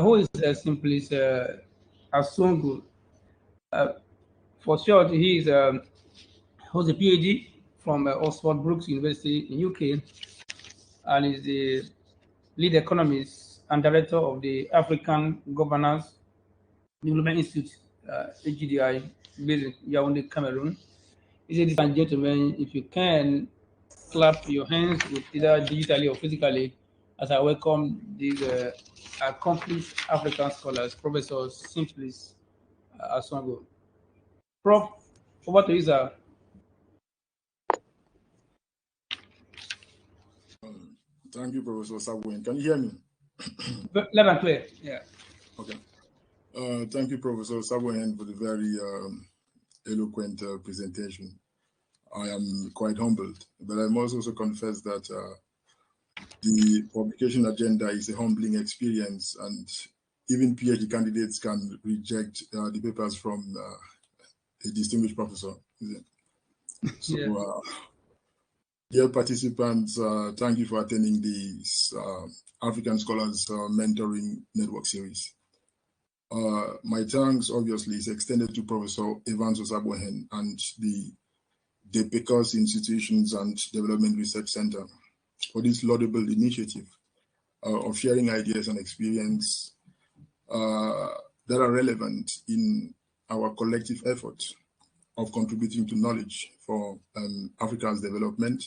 who is Simplice Asongu. For short, he is holds a PhD from Oxford Brookes University in UK, and is the lead economist and director of the African Governance Development Institute, AGDI, based in Yaoundé, Cameroon. Ladies and gentlemen, if you can clap your hands with either digitally or physically, as I welcome these accomplished African scholars, Professor Simplice Asongu. Prof, over to you, sir. Thank you, Professor Sabwen. Can you hear me? Loud and clear, yeah. Okay. Thank you, Professor Sabwen, for the very eloquent presentation. I am quite humbled, but I must also confess that the publication agenda is a humbling experience, and even PhD candidates can reject the papers from a distinguished professor. So, yeah. Dear participants, thank you for attending this African Scholars Mentoring Network Series. My thanks, obviously, is extended to Professor Evans Osabwehen and the Pecos Institutions and Development Research Center for this laudable initiative of sharing ideas and experience that are relevant in our collective effort of contributing to knowledge for Africa's development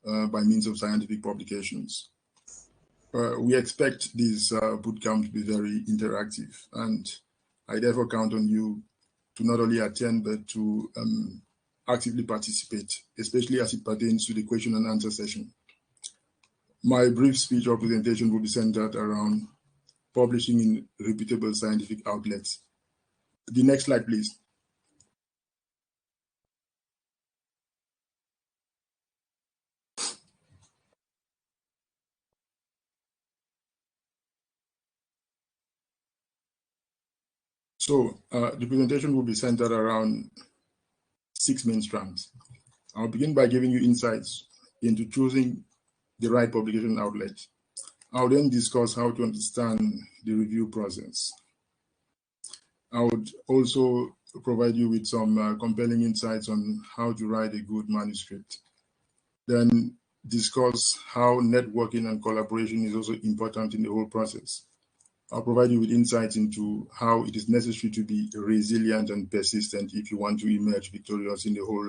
by means of scientific publications. We expect this bootcamp to be very interactive, and I therefore count on you to not only attend, but to actively participate, especially as it pertains to the question and answer session. My brief speech or presentation will be centered around publishing in reputable scientific outlets. The next slide, please. So the presentation will be centered around 6 main strands. I'll begin by giving you insights into choosing the right publication outlet. I'll then discuss how to understand the review process. I would also provide you with some compelling insights on how to write a good manuscript. Then discuss how networking and collaboration is also important in the whole process. I'll provide you with insights into how it is necessary to be resilient and persistent if you want to emerge victorious in the whole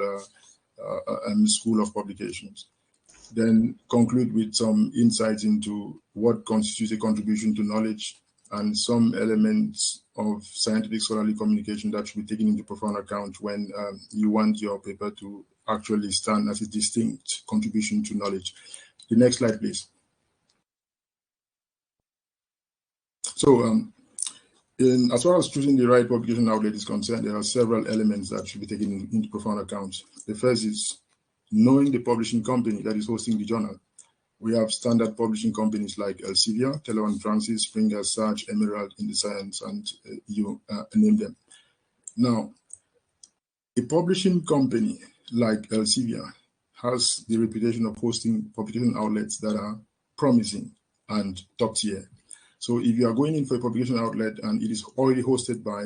school of publications. Then conclude with some insights into what constitutes a contribution to knowledge and some elements of scientific scholarly communication that should be taken into profound account when you want your paper to actually stand as a distinct contribution to knowledge. The next slide, please. So as far as choosing the right publication outlet is concerned, there are several elements that should be taken into profound account. The first is knowing the publishing company that is hosting the journal. We have standard publishing companies like Elsevier, Taylor & Francis, Springer, Sage, Emerald, InDeScience, and you name them. Now, a publishing company like Elsevier has the reputation of hosting publication outlets that are promising and top tier. So if you are going in for a publication outlet and it is already hosted by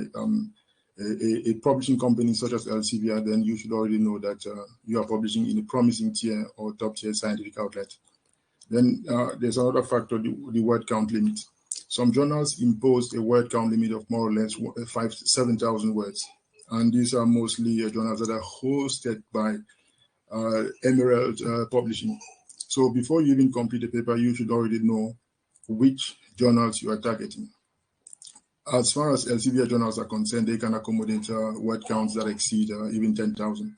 a publishing company such as Elsevier, then you should already know that you are publishing in a promising tier or top tier scientific outlet. Then there's another factor, the word count limit. Some journals impose a word count limit of more or less 7,000 words. And these are mostly journals that are hosted by Emerald Publishing. So before you even complete the paper, you should already know which journals you are targeting. As far as Elsevier journals are concerned, they can accommodate word counts that exceed even 10,000.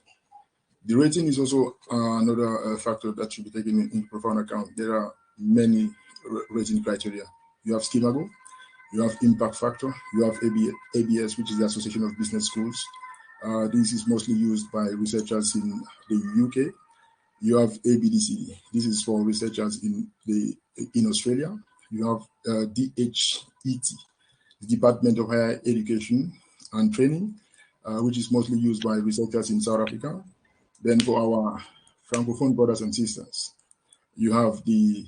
The rating is also another factor that should be taken into profound account. There are many rating criteria. You have Skimago, you have impact factor, you have ABS, which is the Association of Business Schools. This is mostly used by researchers in the UK. You have ABDCD. This is for researchers in Australia. You have DHET, the Department of Higher Education and Training, which is mostly used by researchers in South Africa. Then for our Francophone brothers and sisters, you have the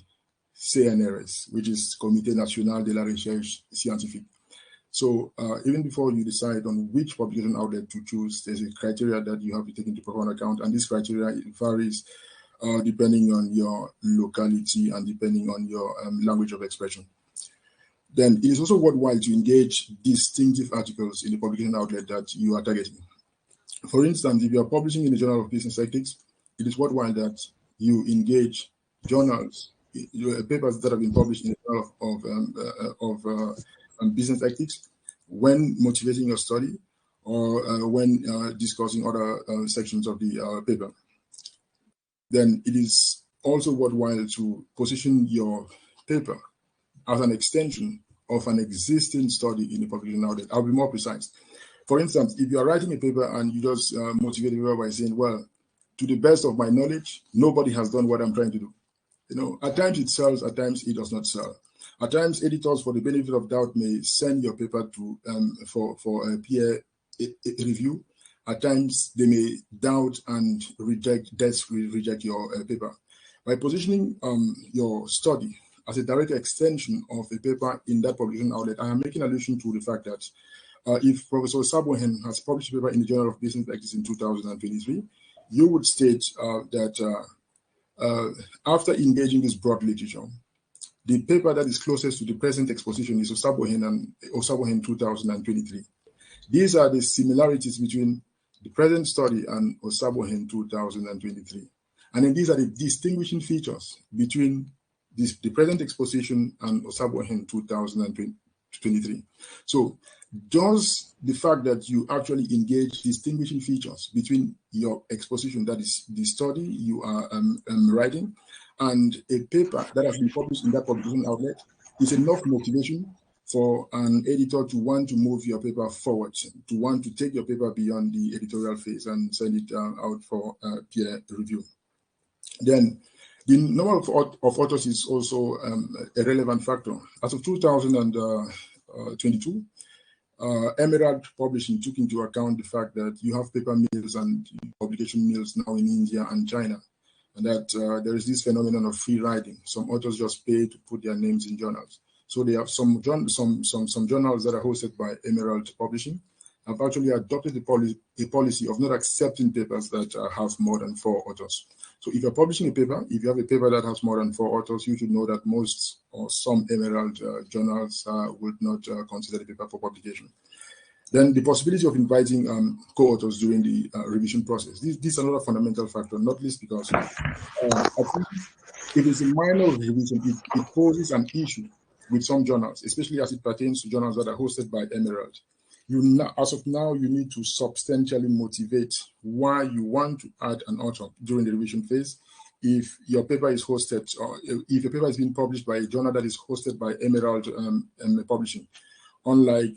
CNRS, which is Comité National de la Recherche Scientifique. So even before you decide on which publication outlet to choose, there's a criteria that you have to take into profound account, and this criteria varies depending on your locality and depending on your language of expression. Then it is also worthwhile to engage distinctive articles in the publication outlet that you are targeting. For instance, if you are publishing in the Journal of Business Ethics, it is worthwhile that you engage journals, papers that have been published in the Journal of Business Ethics when motivating your study or when discussing other sections of the paper. Then it is also worthwhile to position your paper as an extension of an existing study in the publication outlet. I'll be more precise. For instance, if you are writing a paper and you just motivate the paper by saying, well, to the best of my knowledge, nobody has done what I'm trying to do. You know, at times it sells, at times it does not sell. At times, editors, for the benefit of doubt, may send your paper to for a peer review. At times, they may doubt and reject your paper. By positioning your study as a direct extension of a paper in that publication outlet, I am making allusion to the fact that if Professor Sabohen has published a paper in the Journal of Business Ethics in 2023, you would state that after engaging this broad literature, the paper that is closest to the present exposition is Osabohen 2023. These are the similarities between the present study and Osabohen 2023. And then these are the distinguishing features between the present exposition and Osabohen 2023. So does the fact that you actually engage distinguishing features between your exposition, that is the study you are writing, and a paper that has been published in that publication outlet, is enough motivation for an editor to want to move your paper forward, to want to take your paper beyond the editorial phase and send it out for peer review. Then the number of authors is also a relevant factor. As of 2022, Emerald Publishing took into account the fact that you have paper mills and publication mills now in India and China, and that there is this phenomenon of free riding. Some authors just pay to put their names in journals. So they have some journals that are hosted by Emerald Publishing have actually adopted a policy of not accepting papers that have more than 4 authors. So if you're publishing a paper, if you have a paper that has more than 4 authors, you should know that most or some Emerald journals would not consider the paper for publication. Then the possibility of inviting co-authors during the revision process. This is another fundamental factor, not least because I think it is a minor revision. It poses an issue with some journals, especially as it pertains to journals that are hosted by Emerald. As of now, you need to substantially motivate why you want to add an author during the revision phase. If your paper is hosted, or if your paper is being published by a journal that is hosted by Emerald Publishing, unlike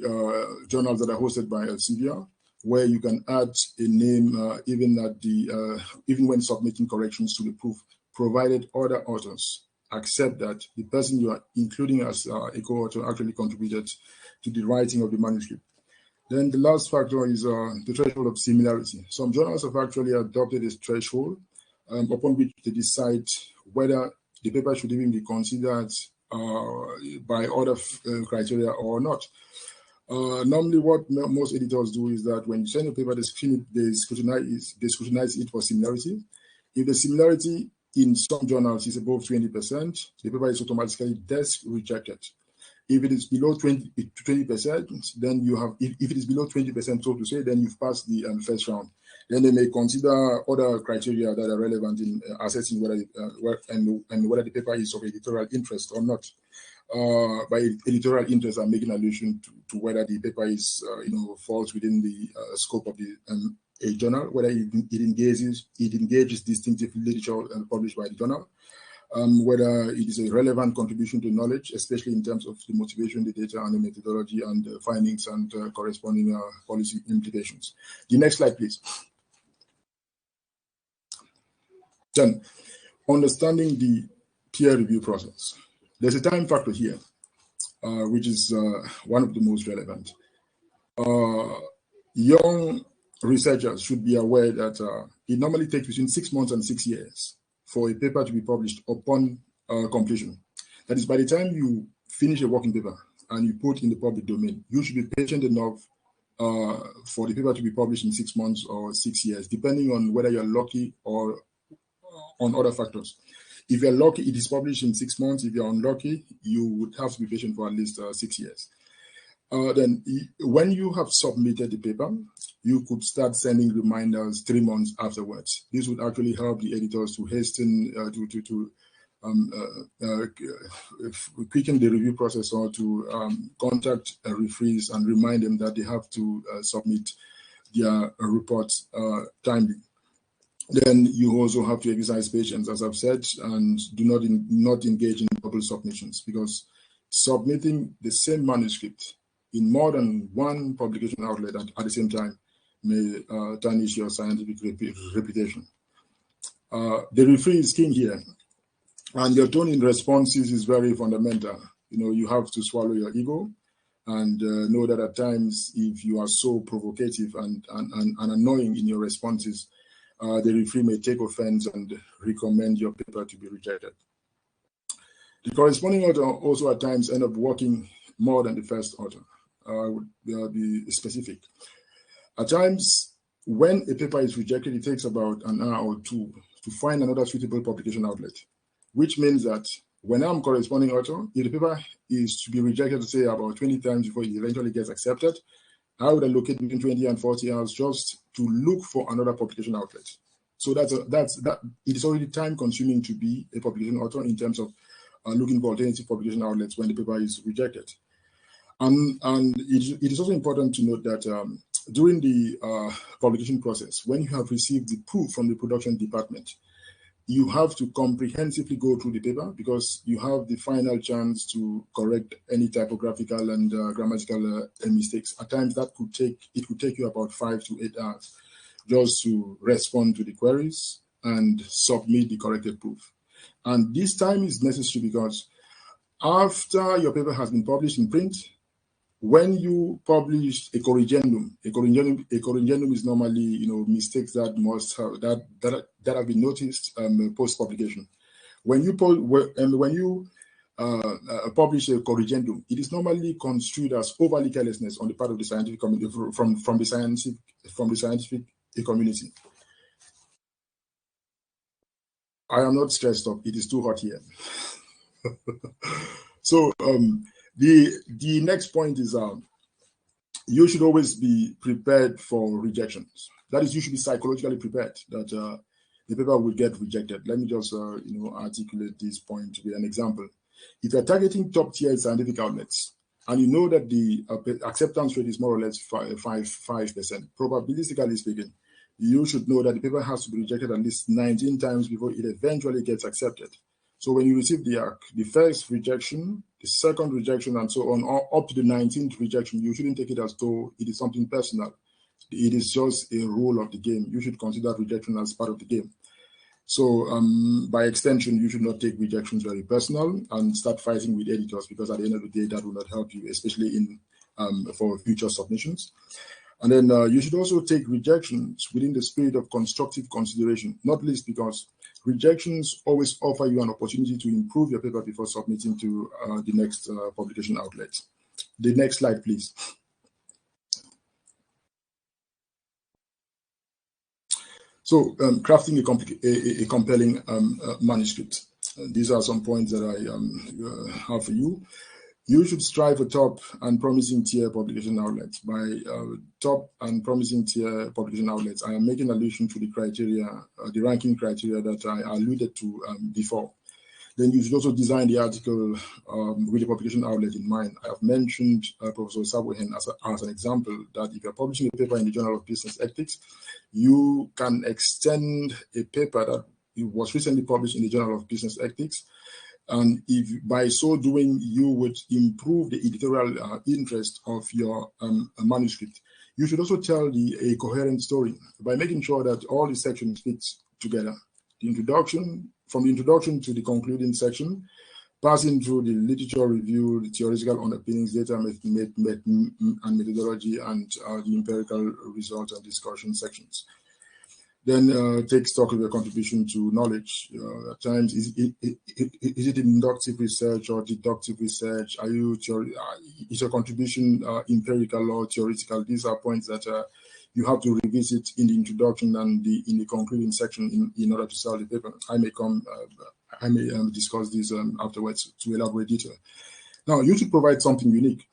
journals that are hosted by Elsevier, where you can add a name even when submitting corrections to the proof, provided other authors accept that the person you are including as a co-author actually contributed to the writing of the manuscript. Then the last factor is the threshold of similarity. Some journals have actually adopted this threshold upon which they decide whether the paper should even be considered by other criteria or not. Normally, what most editors do is that when you send a paper, they scrutinize it for similarity. If the similarity in some journals is above 20%, the paper is automatically desk rejected. If it is below 20%, then you have, if it is below 20%, so to say, then you've passed the first round. Then they may consider other criteria that are relevant in assessing whether whether the paper is of editorial interest or not. By editorial interest, I'm making allusion to whether the paper is, falls within the scope of the a journal, whether it engages distinctive literature published by the journal. Whether it is a relevant contribution to knowledge, especially in terms of the motivation, the data, and the methodology, and the findings and corresponding policy implications. The next slide, please. Then, understanding the peer review process. There's a time factor here, which is one of the most relevant. Young researchers should be aware that it normally takes between 6 months and 6 years for a paper to be published upon completion. That is, by the time you finish a working paper and you put in the public domain, you should be patient enough for the paper to be published in 6 months or 6 years, depending on whether you're lucky or on other factors. If you're lucky, it is published in 6 months. If you're unlucky, you would have to be patient for at least 6 years. Then when you have submitted the paper, you could start sending reminders 3 months afterwards. This would actually help the editors to hasten, quicken the review process, or to contact referees and remind them that they have to submit their reports timely. Then you also have to exercise patience, as I've said, and do not engage in double submissions, because submitting the same manuscript in more than one publication outlet at the same time may tarnish your scientific reputation. The referee is king here, and your tone in responses is very fundamental. You have to swallow your ego and know that at times, if you are so provocative and annoying in your responses, the referee may take offense and recommend your paper to be rejected. The corresponding author also at times end up working more than the first author. I would be specific. At times, when a paper is rejected, it takes about an hour or two to find another suitable publication outlet, which means that when I'm corresponding author, if the paper is to be rejected, say, about 20 times before it eventually gets accepted, I would allocate between 20 and 40 hours just to look for another publication outlet. So that it is already time consuming to be a publication author in terms of looking for alternative publication outlets when the paper is rejected. And it is also important to note that during the publication process, when you have received the proof from the production department, you have to comprehensively go through the paper, because you have the final chance to correct any typographical and grammatical mistakes. At times, it could take you about 5 to 8 hours just to respond to the queries and submit the corrected proof. And this time is necessary because after your paper has been published in print, when you publish a corrigendum is normally mistakes that must have that have been noticed post publication. When you publish a corrigendum, it is normally construed as overly carelessness on the part of the scientific community from the scientific community. I am not stressed up. It is too hot here. So the next point is you should always be prepared for rejections. That is, you should be psychologically prepared that the paper will get rejected. Let me just articulate this point with an example. If you're targeting top-tier scientific outlets and you know that the acceptance rate is more or less 5%, probabilistically speaking, you should know that the paper has to be rejected at least 19 times before it eventually gets accepted. So when you receive the first rejection, the second rejection, and so on, up to the 19th rejection, you shouldn't take it as though it is something personal. It is just a rule of the game. You should consider rejection as part of the game. So by extension, you should not take rejections very personal and start fighting with editors, because at the end of the day, that will not help you, especially for future submissions. And then you should also take rejections within the spirit of constructive consideration, not least because rejections always offer you an opportunity to improve your paper before submitting to the next publication outlet. The next slide, please. So crafting a compelling manuscript. These are some points that I have for you. You should strive for top and promising tier publication outlets. By top and promising tier publication outlets, I am making allusion to the criteria, the ranking criteria that I alluded to before. Then you should also design the article with the publication outlet in mind. I have mentioned Professor Sabuhen as an example that if you're publishing a paper in the Journal of Business Ethics, you can extend a paper that was recently published in the Journal of Business Ethics. And if by so doing, you would improve the editorial interest of your manuscript. You should also tell a coherent story by making sure that all the sections fit together. From the introduction to the concluding section, passing through the literature review, the theoretical underpinnings, data and methodology, and the empirical results and discussion sections. Then take stock of your contribution to knowledge. At times, is it inductive research or deductive research? Is your contribution empirical or theoretical? These are points that you have to revisit in the introduction and in the concluding section in order to sell the paper. I may discuss this afterwards to elaborate detail. Now, you should provide something unique.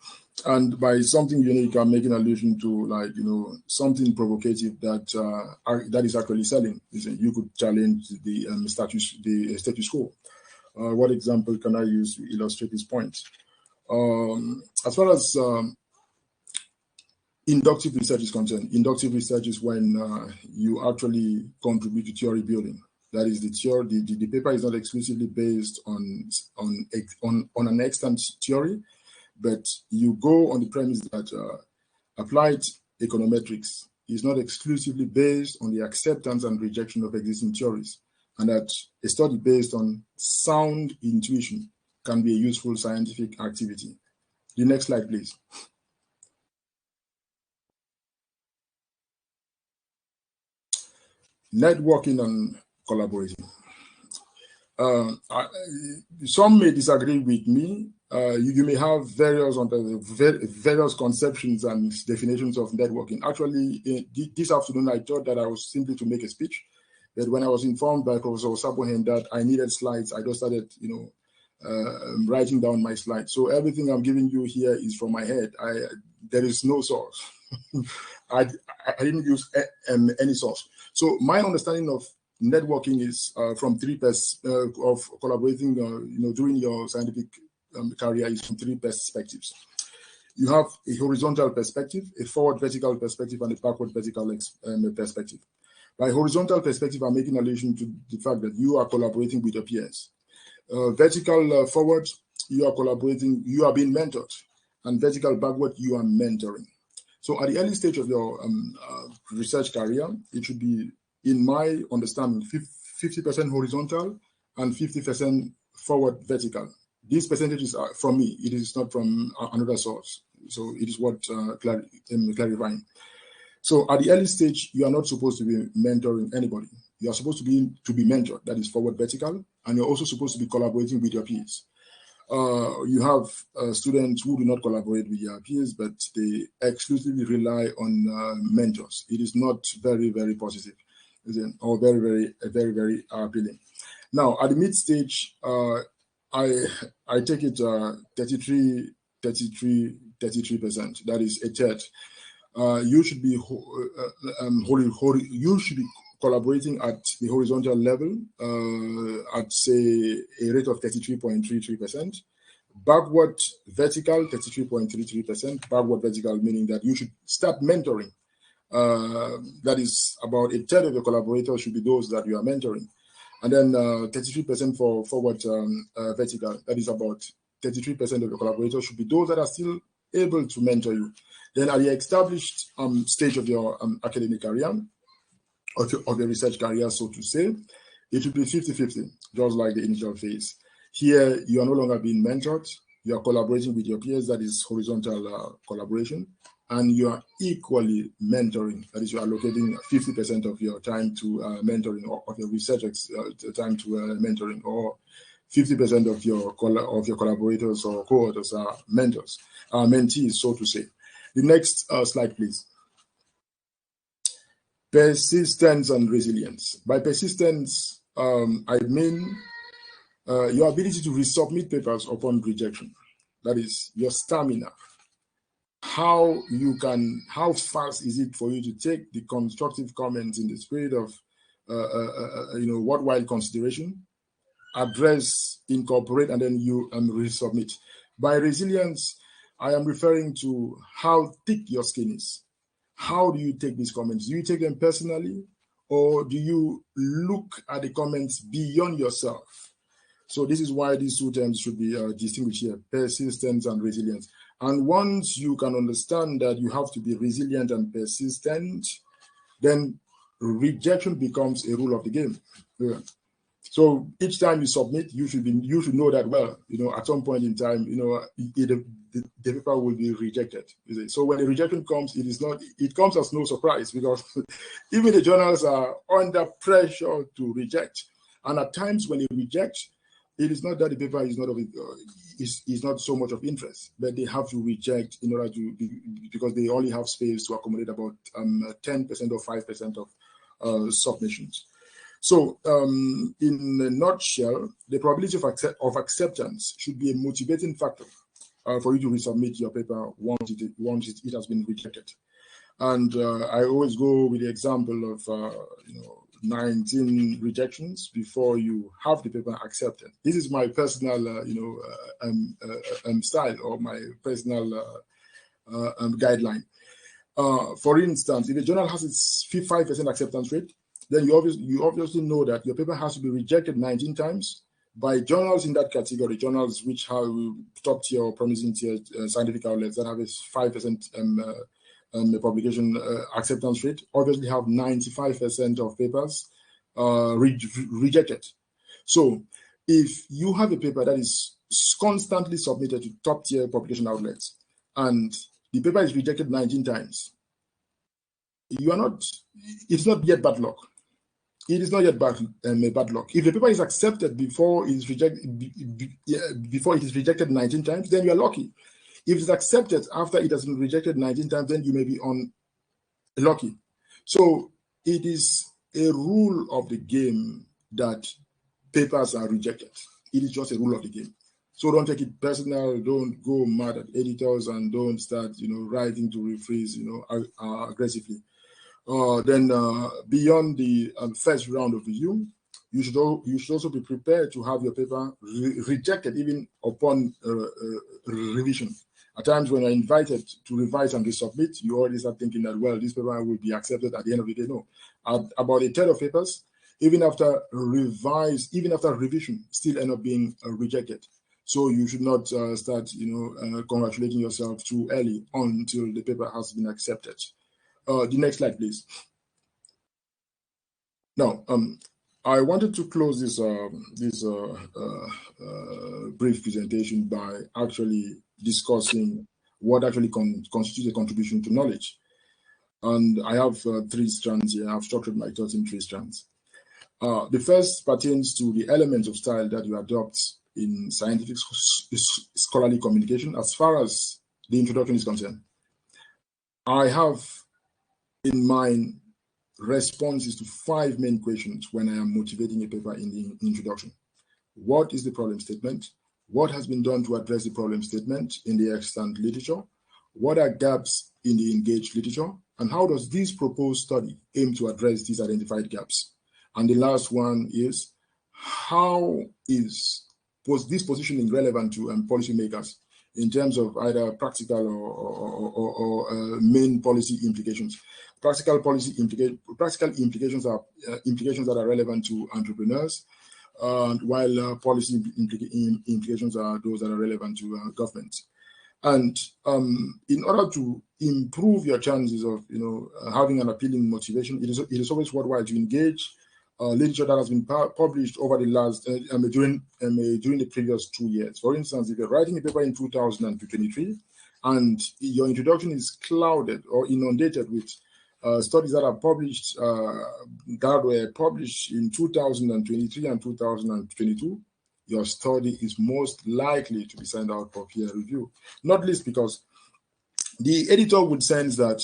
And by something unique, I'm making allusion to something provocative that is actually selling. You could challenge the status quo. What example can I use to illustrate this point? As far as inductive research is concerned, inductive research is when you actually contribute to theory building. That is, the paper is not exclusively based on an extant theory, but you go on the premise that applied econometrics is not exclusively based on the acceptance and rejection of existing theories, and that a study based on sound intuition can be a useful scientific activity. The next slide, please. Networking and collaborating. Some may disagree with me. You may have various conceptions and definitions of networking. Actually, this afternoon, I thought that I was simply to make a speech. But when I was informed by Professor Sabohen that I needed slides, I just started, writing down my slides. So everything I'm giving you here is from my head. There is no source. I didn't use any source. So my understanding of networking is from three of collaborating, during your scientific career is from three perspectives. You have a horizontal perspective, a forward vertical perspective, and a backward vertical perspective. By horizontal perspective, I'm making allusion to the fact that you are collaborating with your peers. Vertical forward, you are collaborating, you are being mentored, and vertical backward, you are mentoring. So at the early stage of your research career, it should be, in my understanding, 50% horizontal and 50% forward vertical. These percentages are from me. It is not from another source. So it is what clarifying. So at the early stage, you are not supposed to be mentoring anybody. You are supposed to be mentored. That is forward vertical. And you're also supposed to be collaborating with your peers. You have students who do not collaborate with their peers, but they exclusively rely on mentors. It is not very, very positive, or very, very, very appealing. Now, at the mid stage, I take it 33%. That is a third. You should be collaborating at the horizontal level at, say, a rate of 33.33%. Backward vertical, 33.33%. Backward vertical meaning that you should start mentoring. That is about a third of your collaborators should be those that you are mentoring. And then 33% for forward vertical, that is about 33% of your collaborators should be those that are still able to mentor you. Then at the established stage of your academic career, of your research career, so to say, it should be 50-50, just like the initial phase. Here, you are no longer being mentored. You are collaborating with your peers, that is horizontal collaboration. And you are equally mentoring, that is, you are allocating 50% of your time to mentoring, or of your research time to mentoring, or 50% of your collaborators or co-authors are mentors, mentees, so to say. The next slide, please. Persistence and resilience. By persistence, I mean your ability to resubmit papers upon rejection. That is your stamina. How fast is it for you to take the constructive comments in the spirit of worthwhile consideration, address, incorporate, and then you resubmit. By resilience, I am referring to how thick your skin is. How do you take these comments? Do you take them personally, or do you look at the comments beyond yourself? So this is why these two terms should be distinguished here: persistence and resilience. And once you can understand that you have to be resilient and persistent, then rejection becomes a rule of the game. Yeah. So each time you submit, you should know that, well, at some point in time, the the paper will be rejected. So when the rejection comes, it comes as no surprise, because even the journals are under pressure to reject. And at times when they reject, it is not that the paper is not is not so much of interest, but they have to reject in order to because they only have space to accommodate about 10% or 5% of submissions. So, in a nutshell, the probability of acceptance should be a motivating factor for you to resubmit your paper once it has been rejected. And I always go with the example of 19 rejections before you have the paper accepted. This is my personal style, or my personal guideline. For instance, if a journal has its 5% acceptance rate, then you obviously know that your paper has to be rejected 19 times by journals in that category, journals which have top tier or promising tier scientific outlets that have a 5% publication acceptance rate, obviously have 95% of papers rejected. So if you have a paper that is constantly submitted to top tier publication outlets and the paper is rejected 19 times, it's not yet bad luck. It is not yet bad luck. If the paper is accepted before it is rejected 19 times, then you are lucky. If it's accepted after it has been rejected 19 times, then you may be unlucky. So it is a rule of the game that papers are rejected. It is just a rule of the game. So don't take it personal. Don't go mad at editors, and don't start, writing to rephrase, aggressively. Then beyond the first round of review, you should also be prepared to have your paper rejected even upon revision. At times when you're invited to revise and resubmit, you already start thinking that, well, this paper will be accepted at the end of the day. No. About a third of papers, even after revision, still end up being rejected. So you should not start, congratulating yourself too early until the paper has been accepted. The next slide, please. Now, I wanted to close this brief presentation by actually discussing what actually constitutes a contribution to knowledge. And I have 3 strands here. I've structured my thoughts in 3 strands. The first pertains to the elements of style that you adopt in scientific scholarly communication as far as the introduction is concerned. I have in mind responses to 5 main questions when I am motivating a paper in the introduction. What is the problem statement? What has been done to address the problem statement in the extant literature? What are gaps in the engaged literature? And how does this proposed study aim to address these identified gaps? And the last one is, how is this positioning relevant to policymakers in terms of either practical or main policy implications? Practical implications are implications that are relevant to entrepreneurs, while policy implications are those that are relevant to government. And in order to improve your chances of having an appealing motivation, it is always worthwhile to engage literature that has been published over the last during the previous 2 years. For instance, if you're writing a paper in 2023 and your introduction is clouded or inundated with studies that are published that were published in 2023 and 2022, your study is most likely to be sent out for peer review. Not least because the editor would sense that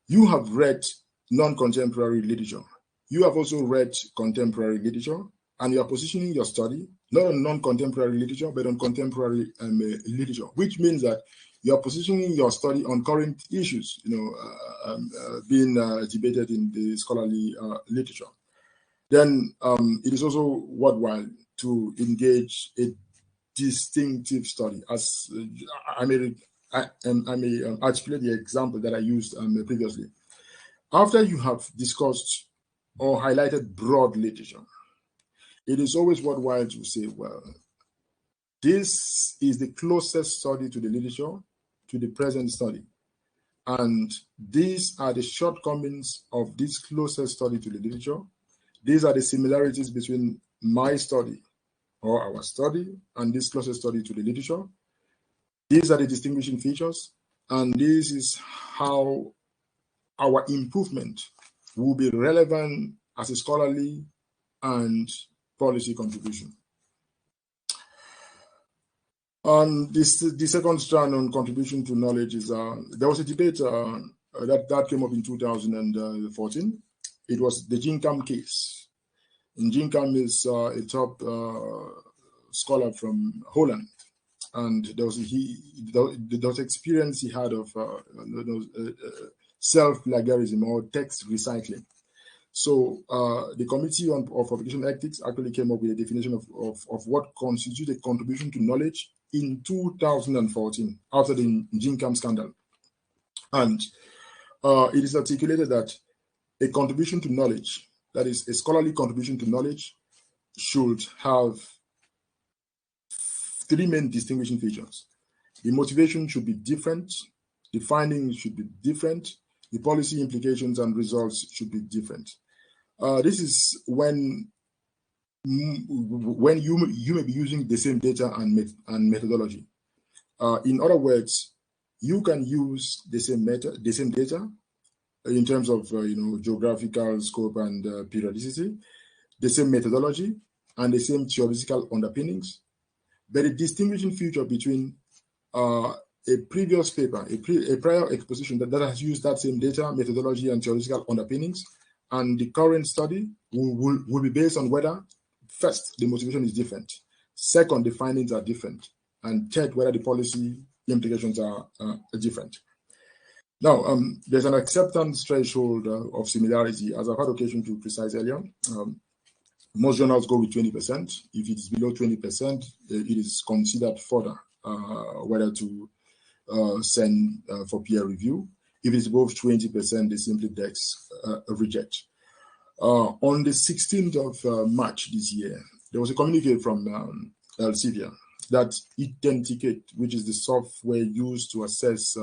you have read non-contemporary literature. You have also read contemporary literature, and you are positioning your study not on non-contemporary literature, but on contemporary literature, which means that you are positioning your study on current issues, being debated in the scholarly literature. Then it is also worthwhile to engage a distinctive study. As I may articulate the example that I used previously. After you have discussed or highlighted broad literature, it is always worthwhile to say, well, this is the closest study to the literature, to the present study. And these are the shortcomings of this closest study to the literature. These are the similarities between my study or our study and this closest study to the literature. These are the distinguishing features, and this is how our improvement will be relevant as a scholarly and policy contribution. On the second strand on contribution to knowledge is there was a debate that came up in 2014. It was the Bootcamp case. And Bootcamp is a top scholar from Holland, and there was experience he had of self-plagiarism or text recycling. So the Committee on Publication Ethics actually came up with a definition of what constitutes a contribution to knowledge in 2014 after the Bootcamp scandal. And it is articulated that a contribution to knowledge, that is a scholarly contribution to knowledge, should have three main distinguishing features. The motivation should be different, the findings should be different, the policy implications and results should be different. This is when you may be using the same data and methodology. In other words, you can use the same data in terms of geographical scope and periodicity, the same methodology, and the same theoretical underpinnings. But a distinguishing feature between a previous paper, a prior exposition that has used that same data, methodology, and theoretical underpinnings, and the current study will be based on whether, first, the motivation is different, second, the findings are different, and third, whether the policy implications are different. Now, there's an acceptance threshold of similarity, as I've had occasion to precise earlier. Most journals go with 20%. If it is below 20%, it is considered further whether to send for peer review. If it's above 20%, they simply reject. On the 16th of March this year, there was a communique from Elsevier that Authenticate, which is the software used to assess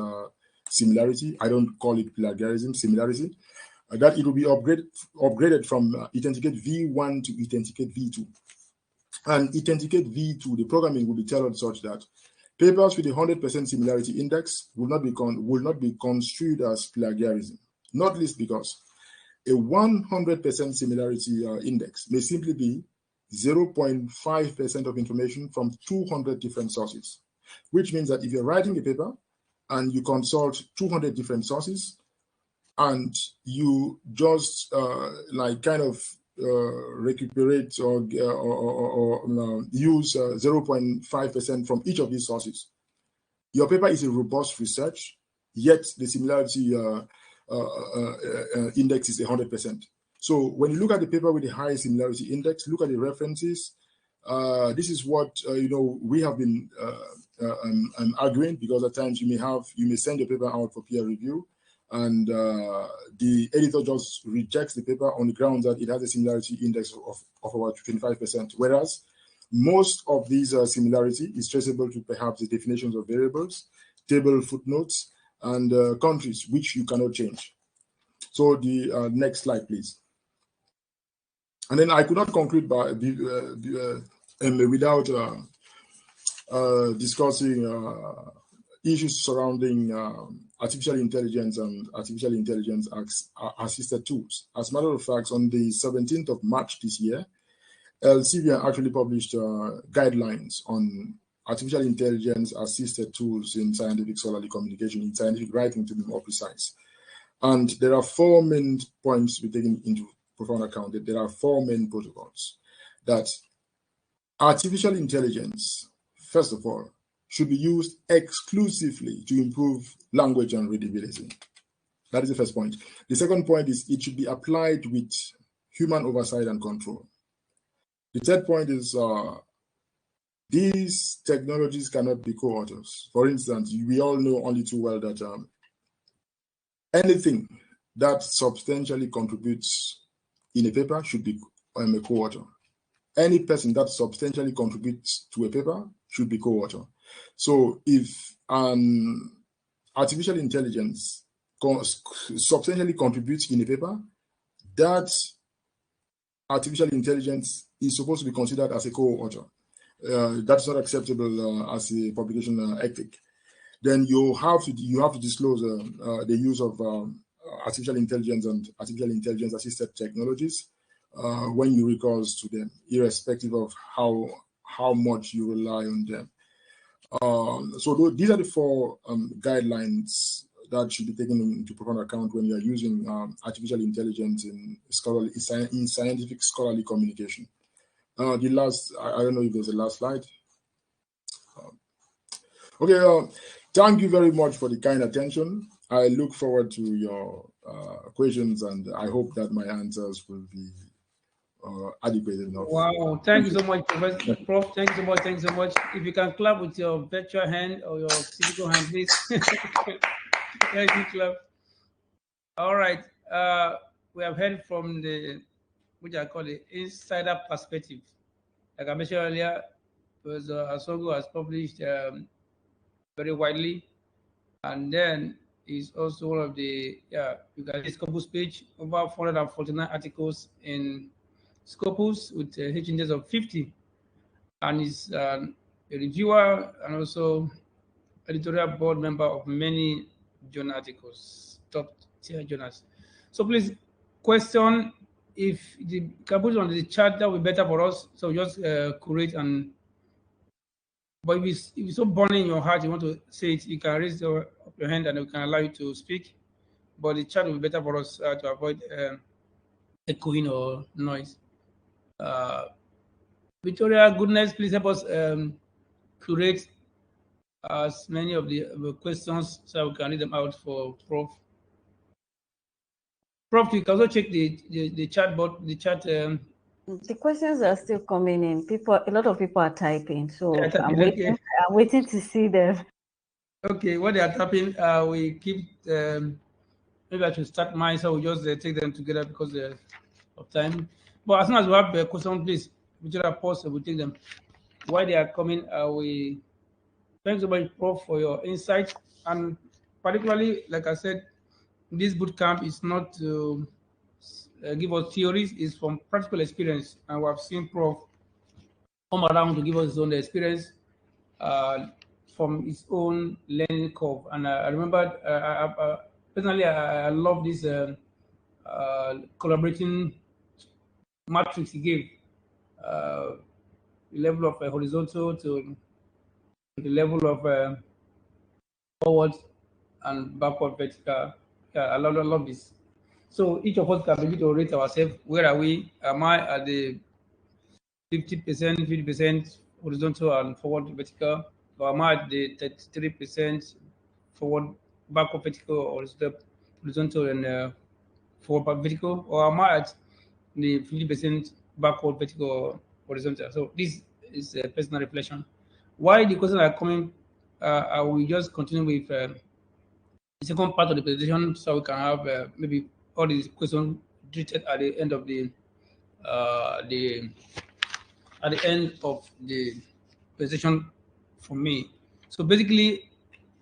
similarity, I don't call it plagiarism, similarity, that it will be upgraded from Authenticate V1 to Authenticate V2. And Authenticate V2, the programming will be tailored such that papers with a 100% similarity index will not be construed as plagiarism, not least because a 100% similarity index may simply be 0.5% of information from 200 different sources, which means that if you're writing a paper and you consult 200 different sources and you just recuperate or use 0.5% from each of these sources, your paper is a robust research, yet the similarity index is 100%. So when you look at the paper with the high similarity index, look at the references. This is what we have been arguing, because at times you may send your paper out for peer review, and the editor just rejects the paper on the grounds that it has a similarity index of about 25%, whereas most of these similarity is traceable to perhaps the definitions of variables, table footnotes, and countries, which you cannot change. So the next slide, please. And then I could not conclude without discussing issues surrounding artificial intelligence and artificial intelligence assisted tools. As a matter of fact, on the 17th of March this year, Elsevier actually published guidelines on artificial intelligence assisted tools in scientific scholarly communication, in scientific writing to be more precise. And there are four main points to be taken into profound account. That there are four main protocols. That artificial intelligence, first of all, should be used exclusively to improve language and readability. That is the first point. The second point is it should be applied with human oversight and control. The third point is these technologies cannot be co-authors. For instance, we all know only too well that anything that substantially contributes in a paper should be a co-author. Any person that substantially contributes to a paper should be co-author. So if artificial intelligence substantially contributes in a paper, that artificial intelligence is supposed to be considered as a co-author. That's not acceptable as a publication ethic. then you have to disclose the use of artificial intelligence and artificial intelligence assisted technologies when you recourse to them, irrespective of how much you rely on them. So these are the four guidelines that should be taken into profound account when you are using artificial intelligence in scientific scholarly communication. The last, I don't know if there's a last slide. Okay, thank you very much for the kind attention. I look forward to your questions, and I hope that my answers will be adequate enough. Wow, thank you so much, Professor Prof. Thank you so much. Thank you so much. If you can clap with your virtual hand or your physical hand, please. Thank you, clap. All right. We have heard from which I call the insider perspective. Like I mentioned earlier, was Asongu has published very widely, and then is also one of the you can see Scopus page, over 449 articles in Scopus with H index of 50, and is a reviewer and also editorial board member of many journal articles, top tier journals. So please question, if the can put it on the chat, that would be better for us. So just curate, and but if it's so burning in your heart, you want to say it, you can raise your hand and we can allow you to speak. But the chat will be better for us to avoid echoing or noise. Victoria, goodness, please help us curate as many of the questions so we can read them out for Prof. Prof, you can also check the chat bot, the chat. The questions are still coming in. A lot of people are typing, so I'm waiting to see them. Okay, what they are typing, we keep. Maybe I should start mine, so we just take them together because of time. But as soon as we have a question, please, Victoria, pause, we take them. While they are coming, we thanks so much, Prof, for your insight, and particularly, like I said, this bootcamp is not to give us theories; it's from practical experience, and we have seen Prof come around to give us his own experience from his own learning curve. And I remember, personally, I love this collaborating matrix he gave, the level of horizontal to the level of forward and backward vertical. Yeah, I love this. So each of us can begin to rate ourselves. Where are we? Am I at the 50%, 50% horizontal and forward vertical? Or am I at the 33% forward, backward vertical, or horizontal and forward vertical? Or am I at the 50% backward vertical or horizontal? So this is a personal reflection. Why the questions are coming, I will just continue with the second part of the presentation, so we can have maybe all these questions treated at the end of the presentation from me. So basically,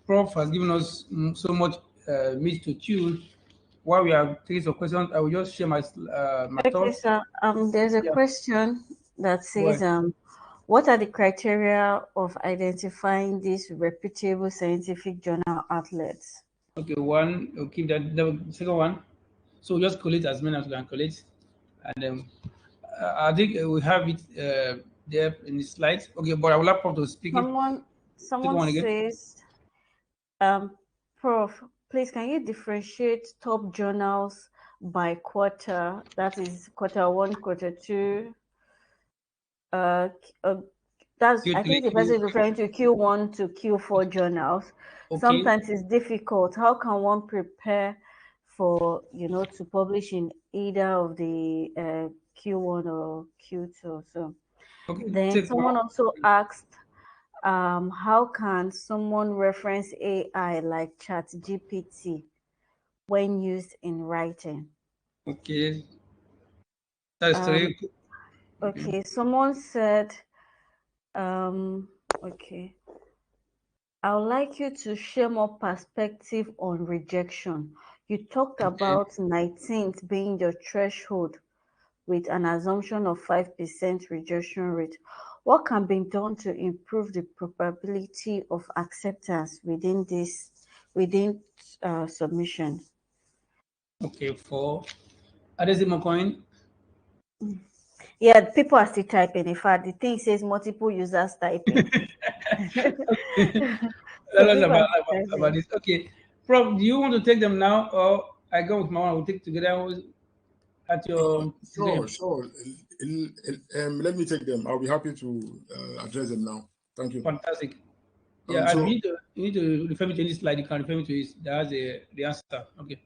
Prof has given us so much meat to chew. While we are taking some questions, I will just share my thoughts. Sir, there's a question that says, what are the criteria of identifying these reputable scientific journal outlets? Okay, one, we'll keep that. The second one, so just collate as many as we can collate, and then I think we have it there in the slides. Okay, but I would like Prof to speak. Someone says, Prof, please can you differentiate top journals by quarter? That is quarter one, quarter two. That's Q3, I think the person is referring to Q1 to Q4 journals. Okay. Sometimes it's difficult. How can one prepare for to publish in either of the Q1 or Q2? So then someone also asked, how can someone reference AI like ChatGPT when used in writing? Okay, that's very good. Okay, someone said, okay, I would like you to share more perspective on rejection. You talked about 19th being your threshold with an assumption of 5% rejection rate. what can be done to improve the probability of acceptance within submission? Okay, for Adesimo coin. Yeah, people are still typing. In fact, the thing says multiple users typing. About this. Okay, Prof, do you want to take them now, or I go with my one? We'll take together at your. Sure. Let me take them. I'll be happy to address them now. Thank you. Fantastic. Yeah, so you need to refer me to any slide. You can refer me to it. That's the answer. Okay.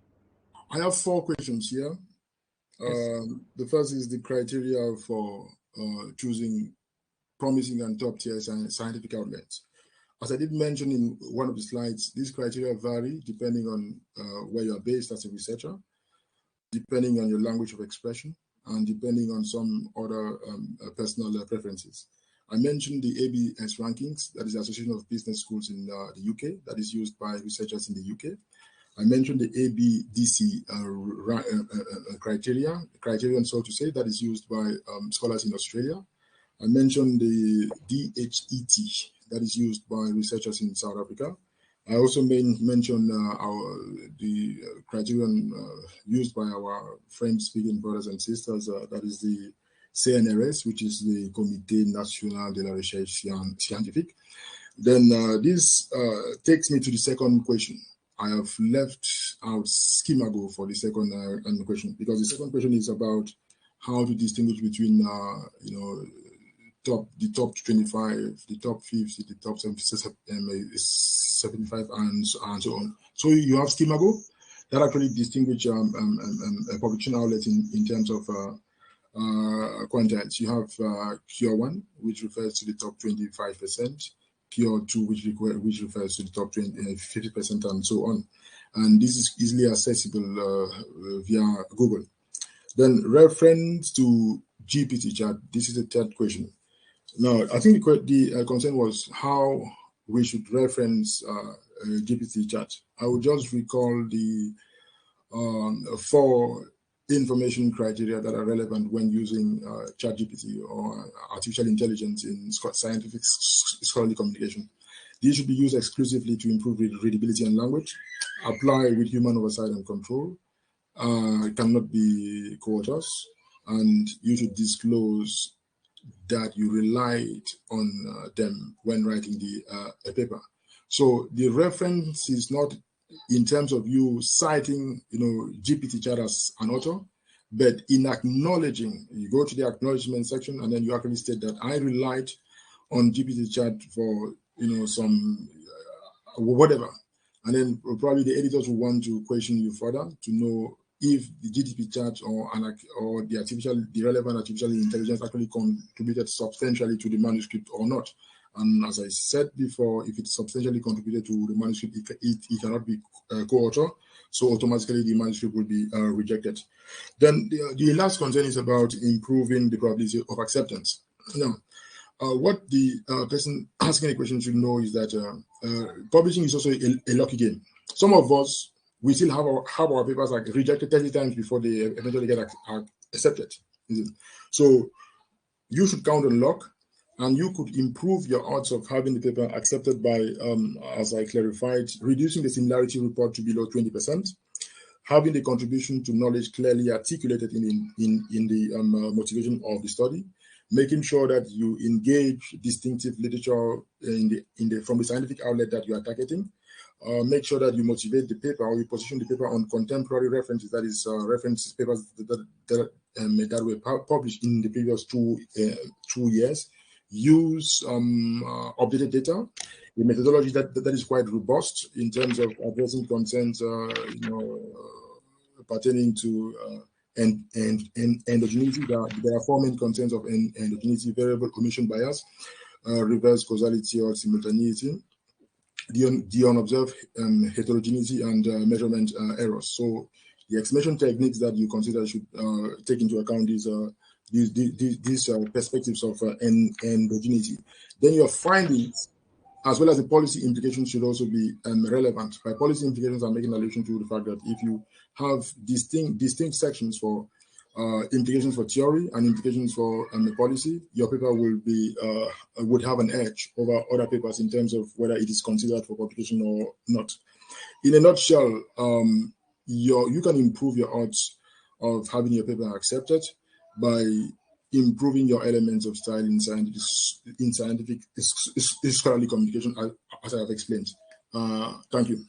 I have 4 questions here. Yes. The first is the criteria for choosing promising and top-tier scientific outlets. As I did mention in one of the slides, these criteria vary depending on where you are based as a researcher, depending on your language of expression, and depending on some other personal preferences. I mentioned the ABS rankings, that is the Association of Business Schools in the UK, that is used by researchers in the UK. I mentioned the ABDC criterion, so to say, that is used by scholars in Australia. I mentioned the DHET, that is used by researchers in South Africa. I also mentioned the criterion used by our French-speaking brothers and sisters, that is the CNRS, which is the Comité National de la Recherche Scientifique. Then this takes me to the second question. I have left out Schemago for the second question, because the second question is about how to distinguish between the top 25, the top 50, the top 75, and so on. So you have Schemago that actually distinguish a publication outlet in terms of contents. You have Cure 1, which refers to the top 25%. Cure 2, which refers to the top 50%, and so on. And this is easily accessible via Google. Then reference to GPT chat. This is the third question. Now, I think the concern was how we should reference GPT chat. I will just recall the 4 information criteria that are relevant when using ChatGPT or artificial intelligence in scientific scholarly communication. These should be used exclusively to improve readability and language, apply with human oversight and control, cannot be co-authors, and you should disclose that you relied on them when writing a paper. So the reference is not in terms of you citing, GPT chat as an author, but in acknowledging, you go to the acknowledgement section and then you actually state that I relied on GPT chat for, some whatever. And then probably the editors will want to question you further to know if the GTP chat or the relevant artificial intelligence actually contributed substantially to the manuscript or not. And as I said before, if it substantially contributed to the manuscript, it cannot be co-author, so automatically the manuscript will be rejected. Then the last concern is about improving the probability of acceptance. Now, what the person asking the question should know is that publishing is also a lucky game. Some of us, we still have our papers like rejected 30 times before they eventually get accepted. So you should count on luck, and you could improve your odds of having the paper accepted by, as I clarified, reducing the similarity report to below 20%, having the contribution to knowledge clearly articulated in the motivation of the study, making sure that you engage distinctive literature from the scientific outlet that you are targeting. Make sure that you motivate the paper, or you position the paper on contemporary references, that is reference papers that were published in the previous 2 years. Use updated data, a methodology that is quite robust in terms of addressing concerns, pertaining to endogeneity. There are 4 main concerns of endogeneity: variable omission bias, reverse causality or simultaneity, the unobserved heterogeneity, and measurement errors. So the explanation techniques that you consider should take into account these perspectives of endogeneity. Then your findings, as well as the policy implications, should also be relevant. By policy implications, I'm making allusion to the fact that if you have distinct sections for implications for theory and implications for the policy, your paper will be would have an edge over other papers in terms of whether it is considered for publication or not. In a nutshell, you can improve your odds of having your paper accepted by improving your elements of style in scientific scholarly communication, as I have explained. Thank you.